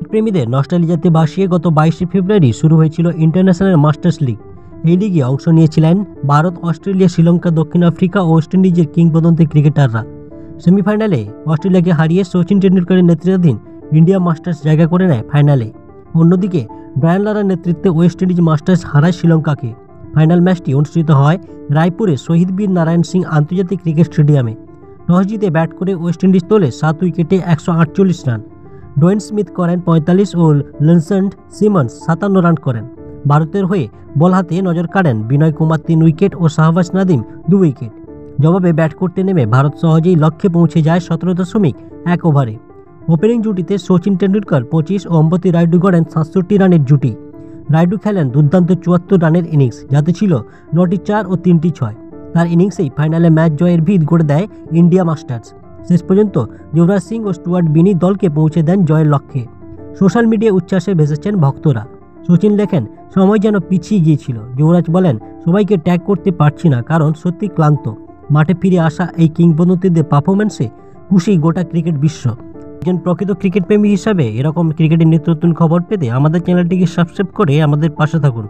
প্রেমীদের নস্টালজিয়াতে ভাসিয়ে গত 22শে ফেব্রুয়ারি শুরু হয়েছিল ইন্টারন্যাশনাল মাস্টার্স লিগ। এই লিগে অংশ নিয়েছিলেন ভারত, অস্ট্রেলিয়া, শ্রীলঙ্কা, দক্ষিণ আফ্রিকা ও ওয়েস্ট ইন্ডিজের কিংবদন্তি ক্রিকেটাররা। সেমিফাইনালে অস্ট্রেলিয়াকে হারিয়ে সচিন টেন্ডুলকারের নেতৃত্বাধীন ইন্ডিয়া মাস্টার্স জায়গা করে নেয় ফাইনালে। অন্যদিকে ব্রায়ান লারার নেতৃত্বে ওয়েস্ট ইন্ডিজ মাস্টার্স হারায় শ্রীলঙ্কাকে। ফাইনাল ম্যাচটি অনুষ্ঠিত হয় রায়পুরে শহীদ বীর নারায়ণ সিং আন্তর্জাতিক ক্রিকেট স্টেডিয়ামে। টস জিতে ব্যাট করে ওয়েস্ট ইন্ডিজ তোলে 7 উইকেটে 148 রান। ডোয়েন স্মিথ করেন 45 ও লেনসেন্ট সিমন্স 57 রান করেন। ভারতের হয়ে বল হাতে নজর কাড়েন বিনয় কুমার 3 উইকেট ও শাহবাজ নাদিম 2 উইকেট। জবাবে ব্যাট করতে নেমে ভারত সহজেই লক্ষ্যে পৌঁছে যায় 17.1 ওভারে। ওপেনিং জুটিতে সচিন টেন্ডুলকার 25 ও অম্বতি রায়ডু গড়েন 67 রানের জুটি। রায়ডু খেলেন দুর্দান্ত 74 রানের ইনিংস, যাতে ছিল 9টি 4 ও 3টি 6। তার ইনিংসেই ফাইনালে ম্যাচ জয়ের ভিত গড়ে দেয় ইন্ডিয়া মাস্টার্স। শেষ পর্যন্ত যুবরাজ সিং ও স্টুয়ার্ট বিনি দলকে পৌঁছে দেন জয়ের লক্ষ্যে। সোশ্যাল মিডিয়ায় উচ্ছ্বাসে ভেসেছেন ভক্তরা। সচিন লেখেন, সময় যেন পিছিয়ে গিয়েছিল। যুবরাজ বলেন, সবাইকে ট্যাগ করতে পারছি না কারণ সত্যি ক্লান্ত। মাঠে ফিরে আসা এই কিংবদন্তিদের পারফরম্যান্সে খুশি গোটা ক্রিকেট বিশ্ব। একজন প্রকৃত ক্রিকেট প্রেমী হিসাবে এরকম ক্রিকেটের নিত্য নতুন খবর পেতে আমাদের চ্যানেলটিকে সাবস্ক্রাইব করে আমাদের পাশে থাকুন।